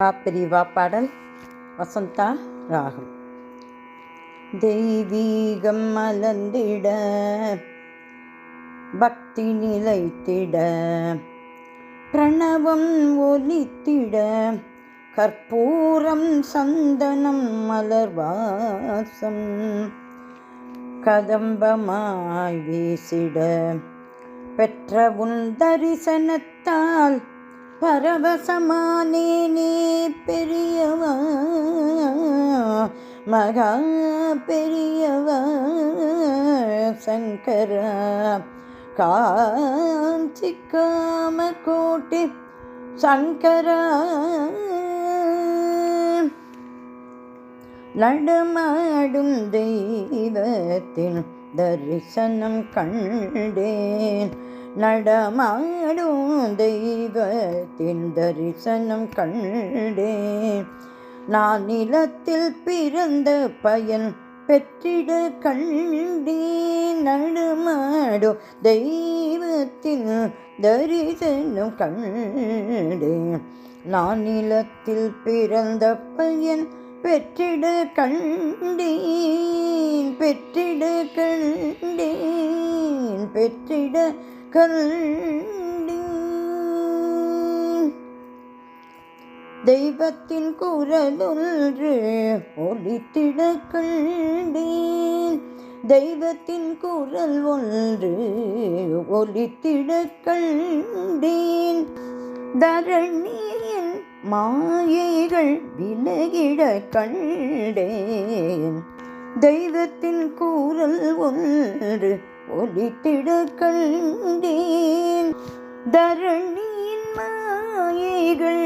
பிரிவா பாடல் வசந்தா ராகம். தெய்வீகம் மலர்ந்திட பக்தி நிலைத்திட பிரணவம் ஒலித்திட கற்பூரம் சந்தனம் மலர்வாசம் கதம்பமாய் வீசிட பெற்ற உன் தரிசனத்தால் பரவசமானேனே பெரியவா மகா பெரியவா சங்கரா காஞ்சி காமகோட்டி சங்கரா நடமாடும் தெய்வத்தின் தரிசனம் கண்டேன். நடமாடும் தெய்வத்தின் தரிசனம் கண்டேன். நான் நிலத்தில் பிறந்த பயன் பெற்றிட கண்டேன். நடமாடும் தெய்வத்தின் தரிசனம் கண்டேன். நான் நிலத்தில் பிறந்த பயன் பெற்றிட கண்டேன். பெற்றிட கண்டேன். பெற்றிட கண்டேன். தெய்வத்தின் குரலொன்று ஒலித்திட கண்டேன். தெய்வத்தின் குரல் ஒன்று ஒலித்திட கண்டேன். தரணியின் மாயைகள் விலகிட கண்டேன். தெய்வத்தின் குரல் ஒன்று ஒலித்திட கண்டேன். தரணியின் மாயைகள்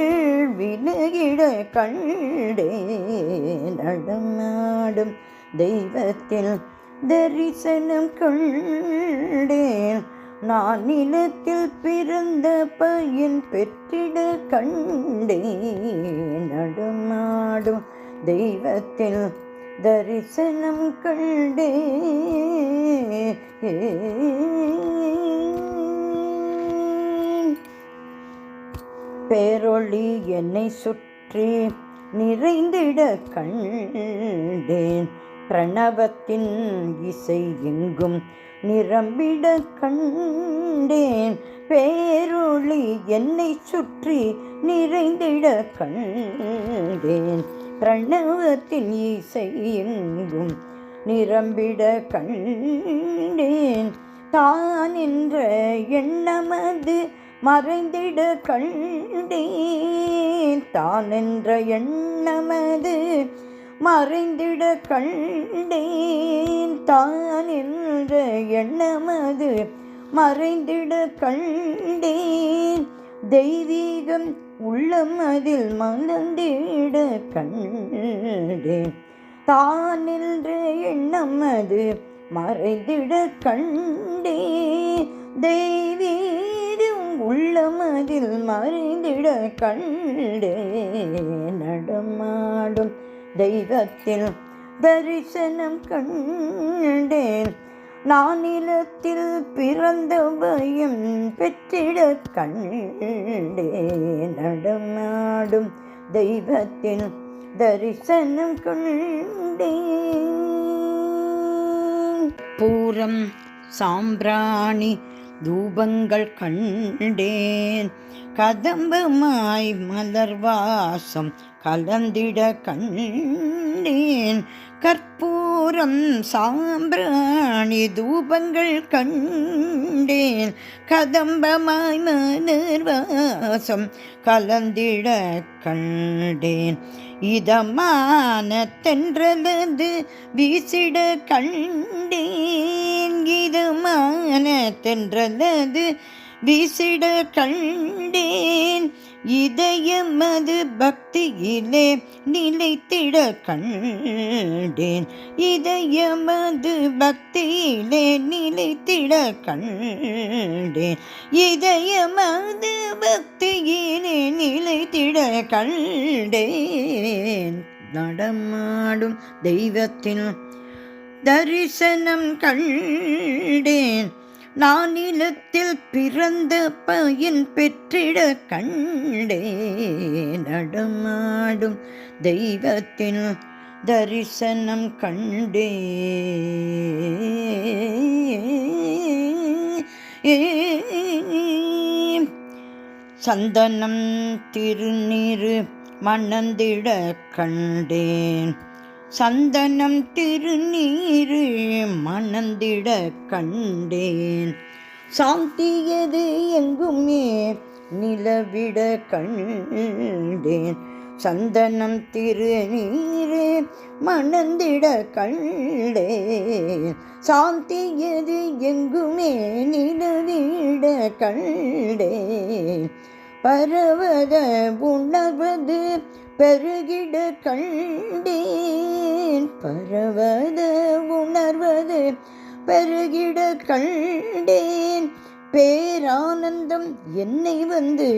விலகிட கண்டேன். நடமாடும் தெய்வத்தில் தரிசனம் கண்டேன். நான் நிலத்தில் பிறந்த பயன் பெற்றிட கண்டேன். நடமாடும் தெய்வத்தில் தரிசனம் கண்டேன். பேரொளி என்னை சுற்றி நிறைந்திட கண்டேன். பிரணவத்தின் இசை எங்கும் நிரம்பிட கண்டேன். பேரொளி என்னை சுற்றி நிறைந்திட கண்டேன். பிரணவத்தின் இசை எங்கும் நிரம்பிட கண்டேன். தான் என்ற எண்ணமது மறைந்திட கண்டேன். தான் என்ற எண்ணமது மறைந்திட கண்டேன். தான் என்ற எண்ணமது மறைந்திட கண்டேன். தெய்வீகம் உள்ளம் அதில் மலர்ந்திட கண்டேன். தான் என்ற எண்ணம் அது மறைந்திட கண்டேன். தெய்வீகம் உள்ளம் அதில் மறைந்திட கண்டேன். நடமாடும் தெய்வத்தில் தரிசனம் கண்டேன். நான் நிலத்தில் பிறந்த பயம் பெற்றிட கண்டேன். நடமாடும் தெய்வத்தில் தரிசனம் கண்டேன். பூரம் சாம்பிராணி தூபங்கள் கண்டேன். கதம்பமாய் மலர்வாசம் கலந்திட கண்டேன். கற்பூரம் சாம்பிராணி தூபங்கள் கண்டேன். கதம்பமாய் மலர்வாசம் கலந்திட கண்டேன். இதமான தென்றலது வீசிட கண்டேன். இதமான தென்றலது வீசிட கண்டேன். இதயமது பக்தியிலே நிலைத்திட கண்டேன். இதயமது பக்தியிலே நிலைத்திட கண்டேன். இதயமது பக்தியிலே நிலைத்திட கண்டேன். நடமாடும் தெய்வத்தின் தரிசனம் கண்டேன். நான் நிலத்தில் பிறந்த பயன் பெற்றிட கண்டே நடமாடும் தெய்வத்தின் தரிசனம் கண்டே சந்தனம் திருநீரு மணந்திட கண்டேன் சந்தனம் திருநீரு மணந்திட கண்டேன் சாந்தியது எங்குமே நிலவிட கண்டேன் சந்தனம் திருநீரு மணந்திட கண்டேன் சாந்தியது எங்குமே நிலவிட கண்டேன் பரவத உணர்வது பெருகிட கண்டேன் பரவத உணர்வது பெருகிட கண்டேன் பேரானந்தம் என்னை வந்து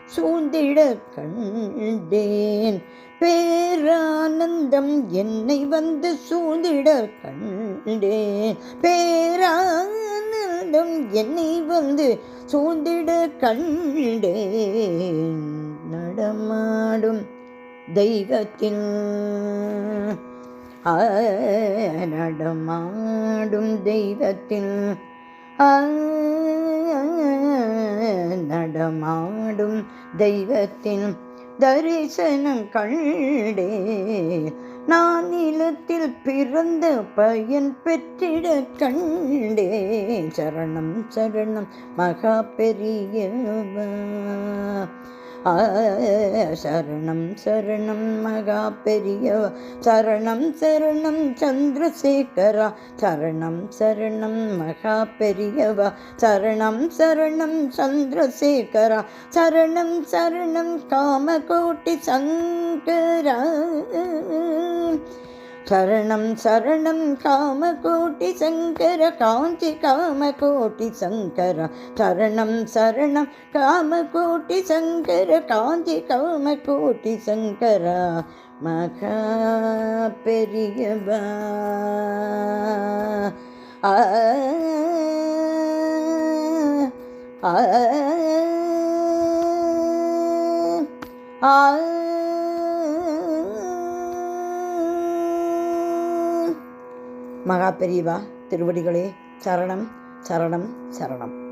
சூழ்ந்திட கண்டேன் பேரானந்தம் என்னை வந்து சூழ்ந்திட கண்டேன் பேரானந்தம் என்னை வந்து சூழ்ந்திட கண்டேன் நடமாடும் தெய்வத்தின் நடமாடும் தெய்வத்தின் நடமாடும் தெய்வத்தின் தரிசனம் கண்டே நான் நிலத்தில் பிறந்த பயன் பெற்றிட கண்டே சரணம் சரணம் மகா பெரியவா சரணம் சரணம் மகா பெரியவா சரணம் சரணம் சந்திரசேகரா சரணம் சரணம் மகா பெரியவா சரணம் சரணம் சந்திரசேகரா சரணம் சரணம் காமகோட்டி சங்கரா சரணம் சரணம் காமகோட்டி சங்கர காஞ்சி காமகோட்டி சங்கர சரணம் சரணம் காமகோட்டி சங்கர காஞ்சி காமகோட்டி சங்கர மகா பெரியவா மகா பெரியவா திருவடிகளே சரணம் சரணம் சரணம்.